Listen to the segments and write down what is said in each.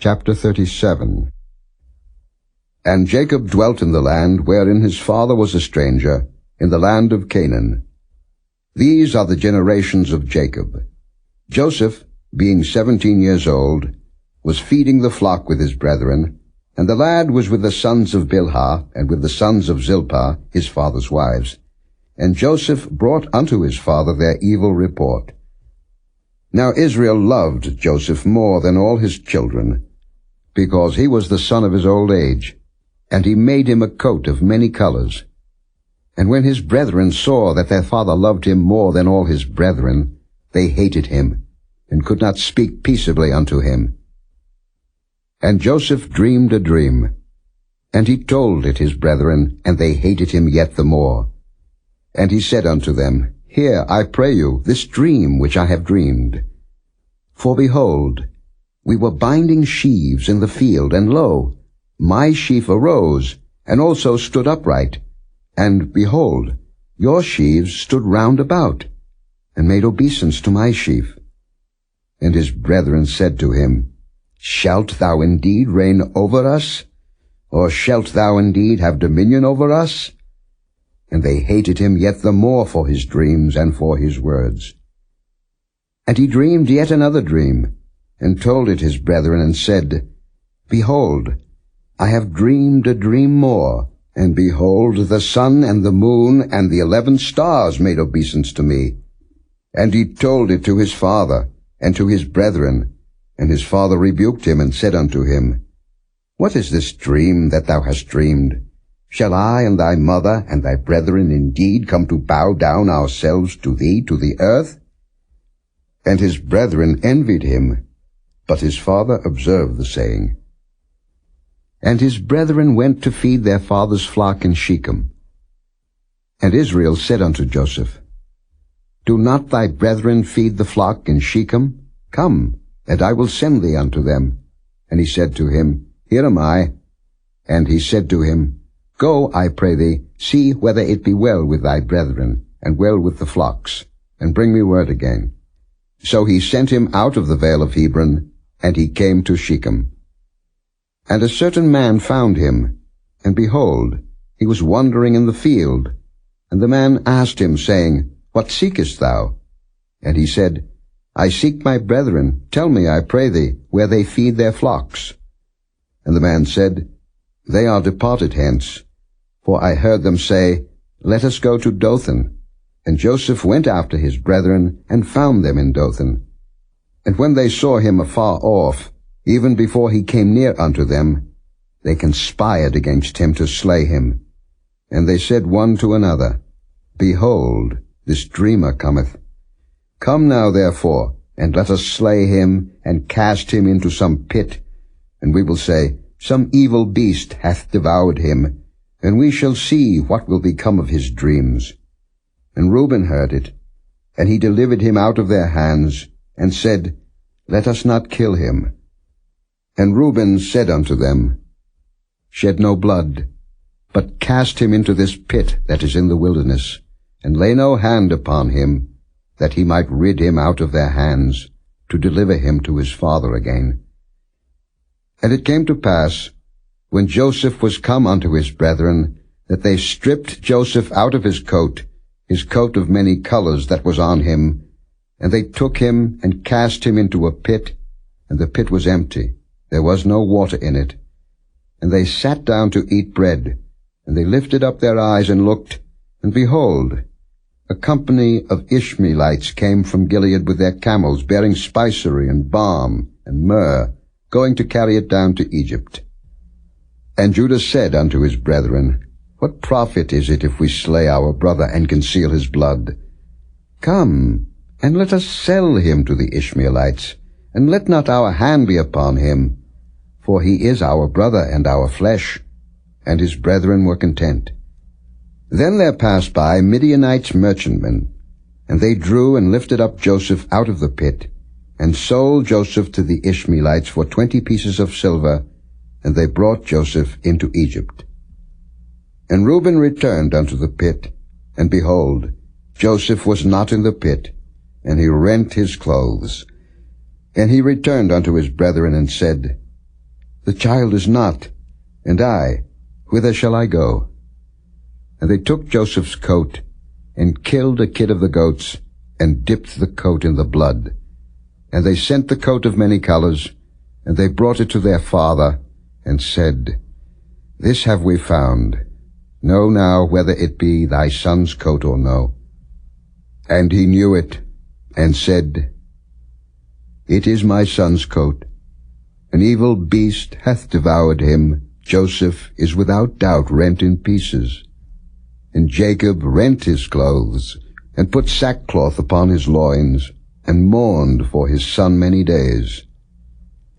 Chapter 37. And Jacob dwelt in the land wherein his father was a stranger, in the land of Canaan. These are the generations of Jacob. Joseph, being 17 years old, was feeding the flock with his brethren, and the lad was with the sons of Bilhah, and with the sons of Zilpah, his father's wives. And Joseph brought unto his father their evil report. Now Israel loved Joseph more than all his children, because he was the son of his old age, and he made him a coat of many colors. And when his brethren saw that their father loved him more than all his brethren, they hated him, and could not speak peaceably unto him. And Joseph dreamed a dream, and he told it his brethren, and they hated him yet the more. And he said unto them, Hear, I pray you, this dream which I have dreamed. For behold, we were binding sheaves in the field, and lo, my sheaf arose, and also stood upright. And behold, your sheaves stood round about, and made obeisance to my sheaf. And his brethren said to him, Shalt thou indeed reign over us? Or shalt thou indeed have dominion over us? And they hated him yet the more for his dreams and for his words. And he dreamed yet another dream, and told it his brethren, and said, Behold, I have dreamed a dream more, and behold, the sun and the moon and the 11 stars made obeisance to me. And he told it to his father and to his brethren, and his father rebuked him, and said unto him, What is this dream that thou hast dreamed? Shall I and thy mother and thy brethren indeed come to bow down ourselves to thee to the earth? And his brethren envied him, but his father observed the saying. And his brethren went to feed their father's flock in Shechem. And Israel said unto Joseph, Do not thy brethren feed the flock in Shechem? Come, and I will send thee unto them. And he said to him, Here am I. And he said to him, Go, I pray thee, see whether it be well with thy brethren, and well with the flocks, and bring me word again. So he sent him out of the vale of Hebron, and he came to Shechem. And a certain man found him, and behold, he was wandering in the field. And the man asked him, saying, What seekest thou? And he said, I seek my brethren. Tell me, I pray thee, where they feed their flocks. And the man said, They are departed hence. For I heard them say, Let us go to Dothan. And Joseph went after his brethren, and found them in Dothan. And when they saw him afar off, even before he came near unto them, they conspired against him to slay him. And they said one to another, Behold, this dreamer cometh. Come now therefore, and let us slay him, and cast him into some pit. And we will say, Some evil beast hath devoured him, and we shall see what will become of his dreams. And Reuben heard it, and he delivered him out of their hands, and said, Let us not kill him. And Reuben said unto them, Shed no blood, but cast him into this pit that is in the wilderness, and lay no hand upon him, that he might rid him out of their hands, to deliver him to his father again. And it came to pass, when Joseph was come unto his brethren, that they stripped Joseph out of his coat of many colors that was on him, and they took him and cast him into a pit, and the pit was empty. There was no water in it. And they sat down to eat bread, and they lifted up their eyes and looked, and behold, a company of Ishmaelites came from Gilead with their camels, bearing spicery and balm and myrrh, going to carry it down to Egypt. And Judah said unto his brethren, What profit is it if we slay our brother and conceal his blood? Come, and let us sell him to the Ishmaelites, and let not our hand be upon him, for he is our brother and our flesh. And his brethren were content. Then there passed by Midianites merchantmen, and they drew and lifted up Joseph out of the pit, and sold Joseph to the Ishmaelites for 20 pieces of silver, and they brought Joseph into Egypt. And Reuben returned unto the pit, and behold, Joseph was not in the pit, and he rent his clothes. And he returned unto his brethren, and said, The child is not, and I, whither shall I go? And they took Joseph's coat, and killed a kid of the goats, and dipped the coat in the blood. And they sent the coat of many colors, and they brought it to their father, and said, This have we found. Know now whether it be thy son's coat or no. And he knew it, and said, It is my son's coat. An evil beast hath devoured him. Joseph is without doubt rent in pieces. And Jacob rent his clothes, and put sackcloth upon his loins, and mourned for his son many days.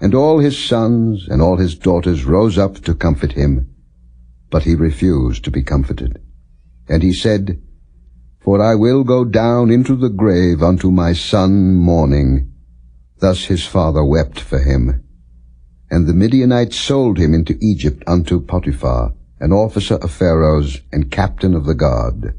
And all his sons and all his daughters rose up to comfort him, but he refused to be comforted. And he said, For I will go down into the grave unto my son mourning. Thus his father wept for him. And the Midianites sold him into Egypt unto Potiphar, an officer of Pharaoh's and captain of the guard.